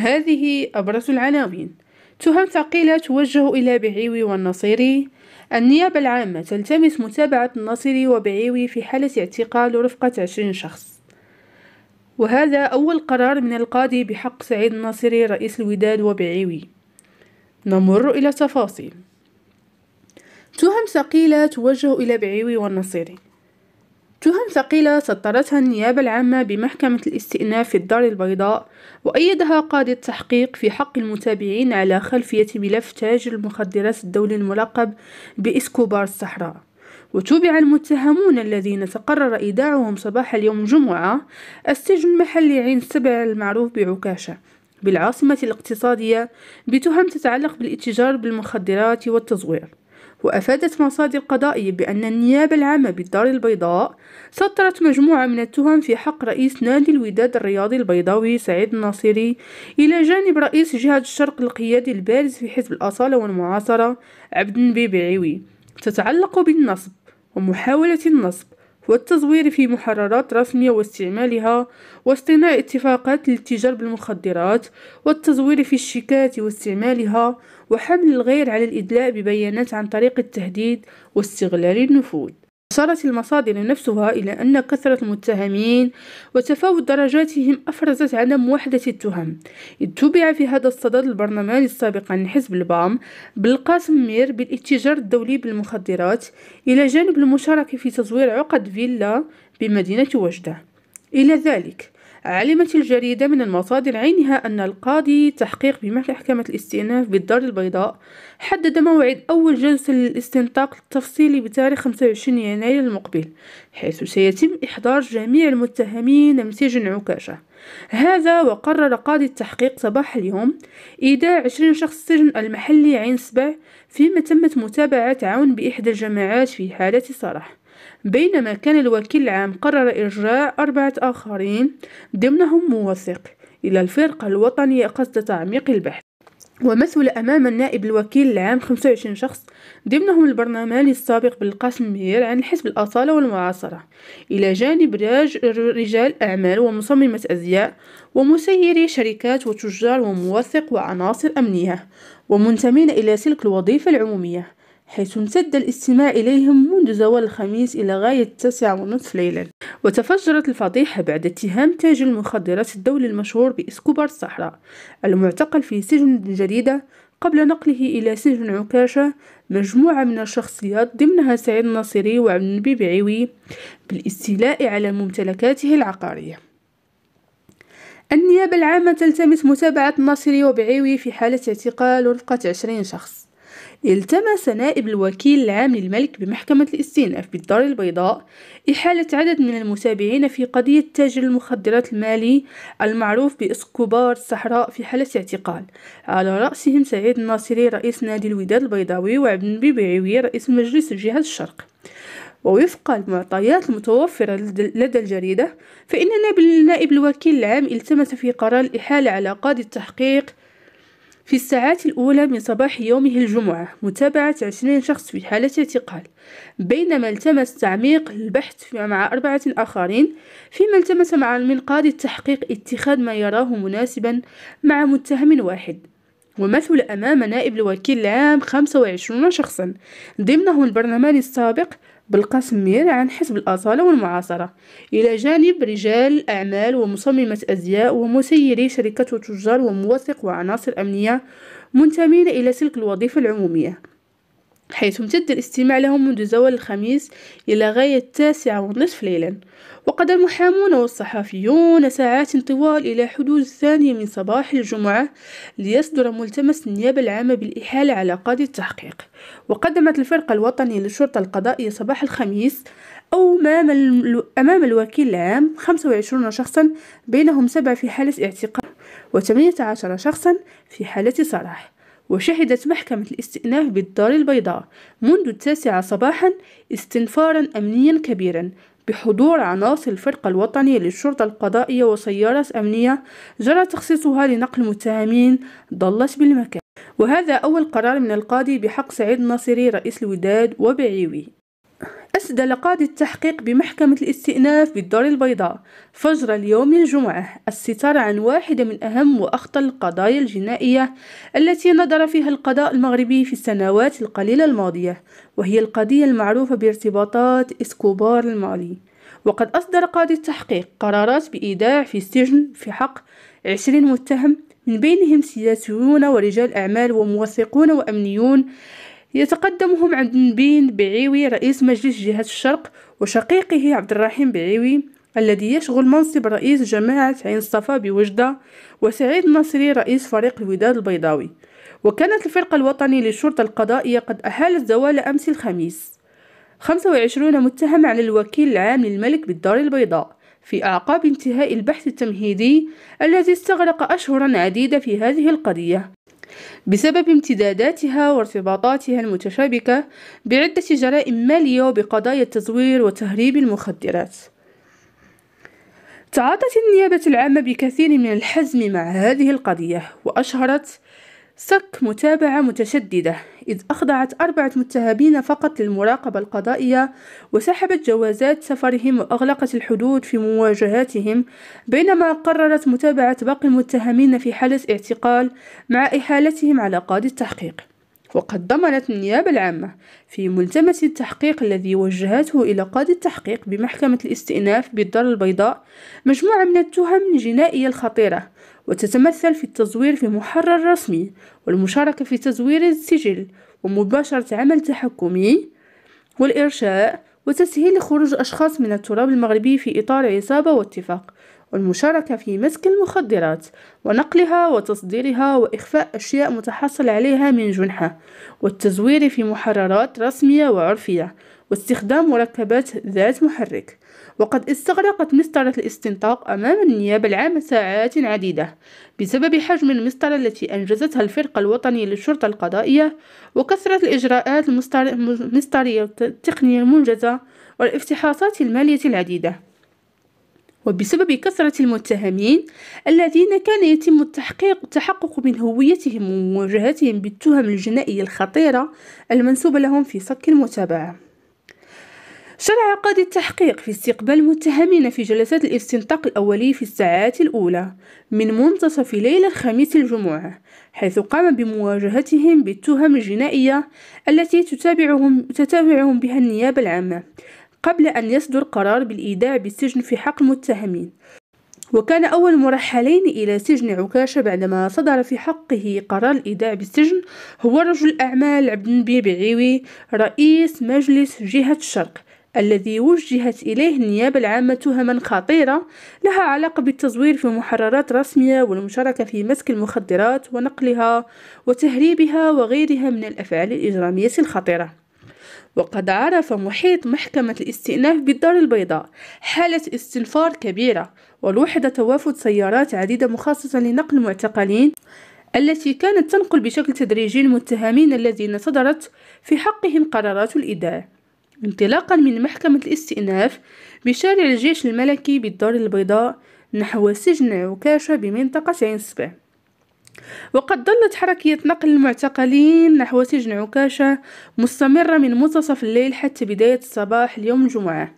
هذه أبرز العناوين. تهم ثقيلة توجه إلى بعيوي والنصيري. النيابة العامة تلتمس متابعة النصيري وبعيوي في حالة اعتقال رفقة 20 شخص. وهذا أول قرار من القاضي بحق سعيد الناصري رئيس الوداد وبعيوي. نمر إلى تفاصيل. تهم ثقيلة توجه إلى بعيوي والنصيري. تهم ثقيلة سطرتها النيابة العامة بمحكمة الاستئناف في الدار البيضاء، وأيدها قاضي التحقيق في حق المتابعين على خلفية ملف تاجر المخدرات الدولي الملقب بإسكوبار الصحراء. وتوبع المتهمون الذين تقرر إيداعهم صباح اليوم الجمعة السجن المحلي عين السبع المعروف بعكاشة بالعاصمة الاقتصادية بتهم تتعلق بالاتجار بالمخدرات والتزوير. وأفادت مصادر قضائية بأن النيابة العامة بالدار البيضاء سطرت مجموعة من التهم في حق رئيس نادي الوداد الرياضي البيضاوي سعيد الناصري إلى جانب رئيس جهة الشرق القيادي البارز في حزب الأصالة والمعاصرة عبد النبي بعيوي، تتعلق بالنصب ومحاولة النصب والتزوير في محررات رسمية واستعمالها، واصطناع اتفاقات للاتجار بالمخدرات، والتزوير في الشيكات واستعمالها، وحمل الغير على الإدلاء ببيانات عن طريق التهديد واستغلال النفوذ. أشارت المصادر نفسها إلى أن كثرة المتهمين وتفاوت درجاتهم أفرزت عدم وحدة التهم، إذ تبع في هذا الصدد البرلماني السابق عن حزب البام بالقاسم مير بالاتجار الدولي بالمخدرات، إلى جانب المشاركة في تزوير عقد فيلا بمدينة وجدة. إلى ذلك علمت الجريدة من المصادر عينها أن القاضي تحقيق بمحكمة الاستئناف بالدار البيضاء حدد موعد أول جلسة للاستنطاق التفصيلي بتاريخ 25 يناير المقبل، حيث سيتم إحضار جميع المتهمين من سجن عكاشة. هذا وقرر قاضي التحقيق صباح اليوم إيداع 20 شخص السجن المحلي عين سبع، فيما تمت متابعة عون بإحدى الجماعات في حالة سراح، بينما كان الوكيل العام قرر إرجاع 4 آخرين ضمنهم موثق إلى الفرقة الوطنية قصد تعميق البحث. ومثل أمام النائب الوكيل العام 25 شخص ضمنهم البرلماني السابق بالقاسم مير عن حزب الأصالة والمعاصرة، إلى جانب رجال أعمال ومصممة أزياء ومسيري شركات وتجار وموثق وعناصر أمنية ومنتمين إلى سلك الوظيفة العمومية، حيث امتد الاستماع إليهم منذ زوال الخميس إلى غاية 9:30 ليلا. وتفجرت الفضيحة بعد اتهام تاجر المخدرات الدولي المشهور بإسكوبار الصحراء المعتقل في سجن الجريدة قبل نقله إلى سجن عكاشة مجموعة من الشخصيات ضمنها سعيد الناصري وعبد النبي بعيوي بالاستيلاء على ممتلكاته العقارية. النيابة العامة تلتمس متابعة الناصري وبعيوي في حالة اعتقال رفقة 20 شخص. التمس نائب الوكيل العام للملك بمحكمة الاستئناف بالدار البيضاء إحالة عدد من المتابعين في قضية تاجر المخدرات المالي المعروف بإسكوبار الصحراء في حالة اعتقال، على رأسهم سعيد الناصري رئيس نادي الوداد البيضاوي وعبد النبي بعيوي رئيس مجلس جهة الشرق. ووفق المعطيات المتوفرة لدى الجريدة، فإن نائب الوكيل العام التمس في قرار الإحالة على قاضي التحقيق في الساعات الأولى من صباح يومه الجمعة متابعة 20 شخص في حالة اعتقال، بينما التمس تعميق البحث مع 4 آخرين، فيما التمس من قاضي التحقيق اتخاذ ما يراه مناسبا مع متهم واحد. ومثل أمام نائب الوكيل العام 25 شخصا ضمنهم البرلماني السابق بالقاسم مير عن حزب الأصالة والمعاصرة، إلى جانب رجال أعمال ومصممة أزياء ومسيري شركات وتجار وموثق وعناصر أمنية منتمين إلى سلك الوظيفة العمومية، حيث امتد الاستماع لهم منذ زوال الخميس إلى غاية 9:30 ليلا. وقضى المحامون والصحفيون ساعات طوال إلى حدود 2 من صباح الجمعة ليصدر ملتمس النيابة العامة بالإحالة على قاضي التحقيق. وقدمت الفرقة الوطنية للشرطة القضائية صباح الخميس أمام الوكيل العام 25 شخصا، بينهم 7 في حالة اعتقال و18 شخصا في حالة سراح. وشهدت محكمة الاستئناف بالدار البيضاء منذ 9 صباحا استنفارا أمنيا كبيرا بحضور عناصر الفرقة الوطنية للشرطة القضائية وسيارات أمنية جرى تخصيصها لنقل المتهمين ضلت بالمكان. وهذا أول قرار من القاضي بحق سعيد الناصري رئيس الوداد وبعيوي. أسدل قاضي التحقيق بمحكمة الاستئناف بالدار البيضاء فجر اليوم الجمعة الستار عن واحدة من أهم وأخطر القضايا الجنائية التي نظر فيها القضاء المغربي في السنوات القليلة الماضية، وهي القضية المعروفة بارتباطات إسكوبار المالي. وقد أصدر قاضي التحقيق قرارات بإيداع في السجن في حق 20 متهم، من بينهم سياسيون ورجال أعمال وموثقون وأمنيون، يتقدمهم عبد النبين بعيوي رئيس مجلس جهة الشرق، وشقيقه عبد الرحيم بعيوي الذي يشغل منصب رئيس جماعة عين صفا بوجدة، وسعيد الناصري رئيس فريق الوداد البيضاوي. وكانت الفرقة الوطني للشرطة القضائية قد أحالت زوال أمس الخميس 25 متهم على الوكيل العام للملك بالدار البيضاء في أعقاب انتهاء البحث التمهيدي الذي استغرق أشهرا عديدة في هذه القضية بسبب امتداداتها وارتباطاتها المتشابكة بعدة جرائم مالية وبقضايا التزوير وتهريب المخدرات. تعاطت النيابة العامة بكثير من الحزم مع هذه القضية، وأشهرت سك متابعة متشددة، إذ أخضعت 4 متهمين فقط للمراقبة القضائية، وسحبت جوازات سفرهم وأغلقت الحدود في مواجهاتهم، بينما قررت متابعة باقي المتهمين في حالة اعتقال مع إحالتهم على قاضي التحقيق. وقد ضمنت النيابة العامة في ملتمس التحقيق الذي وجهته إلى قاضي التحقيق بمحكمة الاستئناف بالدار البيضاء مجموعة من التهم الجنائية الخطيرة، وتتمثل في التزوير في محرر رسمي، والمشاركة في تزوير السجل، ومباشرة عمل تحكمي، والإرشاء، وتسهيل خروج أشخاص من التراب المغربي في إطار عصابة واتفاق، والمشاركة في مسك المخدرات ونقلها وتصديرها وإخفاء أشياء متحصل عليها من جنحة، والتزوير في محررات رسمية وعرفية، واستخدام مركبات ذات محرك. وقد استغرقت مسطرة الاستنطاق أمام النيابة العامة ساعات عديدة بسبب حجم المسطرة التي أنجزتها الفرقة الوطنية للشرطة القضائية، وكثرة الإجراءات المسطرية والتقنية المنجزة، والافتحاصات المالية العديدة. وبسبب كثرة المتهمين الذين كان يتم التحقق من هويتهم ومواجهتهم بالتهم الجنائية الخطيرة المنسوبة لهم في صك المتابعة، شرع قاضي التحقيق في استقبال المتهمين في جلسات الاستنطاق الأولي في الساعات الأولى من منتصف ليلة الخميس الجمعة، حيث قام بمواجهتهم بالتهم الجنائية التي تتابعهم بها النيابة العامة، قبل أن يصدر قرار بالإيداع بالسجن في حق المتهمين. وكان أول مرحلين إلى سجن عكاشة بعدما صدر في حقه قرار الإيداع بالسجن هو رجل الأعمال عبد النبي بعيوي رئيس مجلس جهة الشرق، الذي وجهت إليه النيابة العامة تهما خطيرة لها علاقة بالتزوير في محررات رسمية، والمشاركة في مسك المخدرات ونقلها وتهريبها وغيرها من الأفعال الإجرامية الخطيرة. وقد عرف محيط محكمة الاستئناف بالدار البيضاء حالة استنفار كبيرة، ولوحظ توافد سيارات عديدة مخصصة لنقل المعتقلين التي كانت تنقل بشكل تدريجي المتهمين الذين صدرت في حقهم قرارات الإيداع، انطلاقا من محكمة الاستئناف بشارع الجيش الملكي بالدار البيضاء نحو سجن عكاشة بمنطقة عين صبا. وقد ظلت حركة نقل المعتقلين نحو سجن عكاشة مستمرة من منتصف الليل حتى بداية الصباح اليوم الجمعة،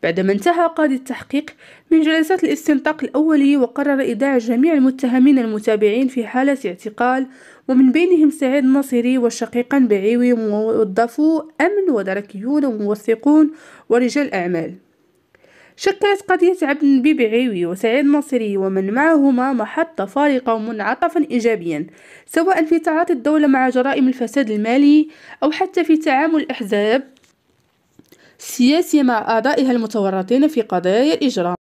بعدما انتهى قاضي التحقيق من جلسات الاستنطاق الأولي وقرر إيداع جميع المتهمين المتابعين في حالة اعتقال، ومن بينهم سعيد الناصري والشقيقان بعيوي وموظفو أمن ودركيون وموثقون ورجال أعمال. شكلت قضية عبد النبي بعيوي وسعيد الناصري ومن معهما محطة فارقة ومنعطفا إيجابيا، سواء في تعاطي الدولة مع جرائم الفساد المالي أو حتى في تعامل الأحزاب السياسية مع أعضائها المتورطين في قضايا الإجرام.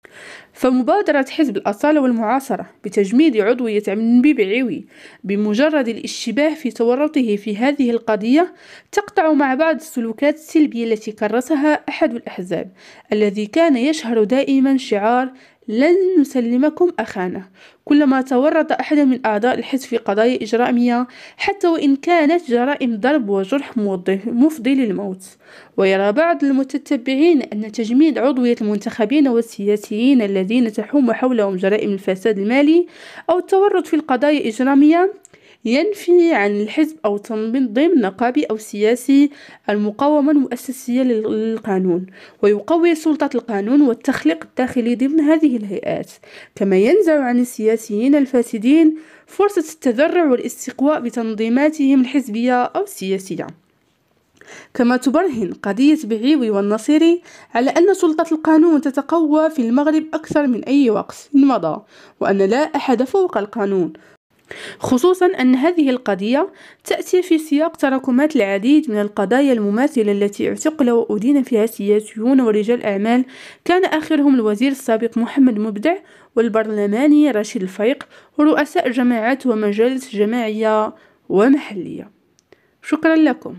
فمبادرة حزب الأصالة والمعاصرة بتجميد عضوية عبد النبي بعيوي بمجرد الاشتباه في تورطه في هذه القضية تقطع مع بعض السلوكات السلبية التي كرسها أحد الأحزاب الذي كان يشهر دائما شعار لن نسلمكم أخانا كلما تورط أحد من أعضاء الحزب في قضايا إجرامية، حتى وإن كانت جرائم ضرب وجرح مفضي للموت. ويرى بعض المتتبعين أن تجميد عضوية المنتخبين والسياسيين الذين تحوم حولهم جرائم الفساد المالي أو التورط في القضايا الإجرامية ينفي عن الحزب أو تنظيم نقابي أو سياسي المقاومة المؤسسية للقانون، ويقوي سلطة القانون والتخليق الداخلي ضمن هذه الهيئات، كما ينزع عن السياسيين الفاسدين فرصة التذرع والاستقواء بتنظيماتهم الحزبية أو السياسية. كما تبرهن قضية بعيوي والنصيري على أن سلطة القانون تتقوى في المغرب أكثر من أي وقت مضى، وأن لا أحد فوق القانون، خصوصا أن هذه القضية تأتي في سياق تراكمات العديد من القضايا المماثلة التي اعتقل وأدين فيها سياسيون ورجال أعمال، كان آخرهم الوزير السابق محمد مبدع، والبرلماني رشيد الفيق، ورؤساء جماعات ومجالس جماعية ومحلية. شكرا لكم.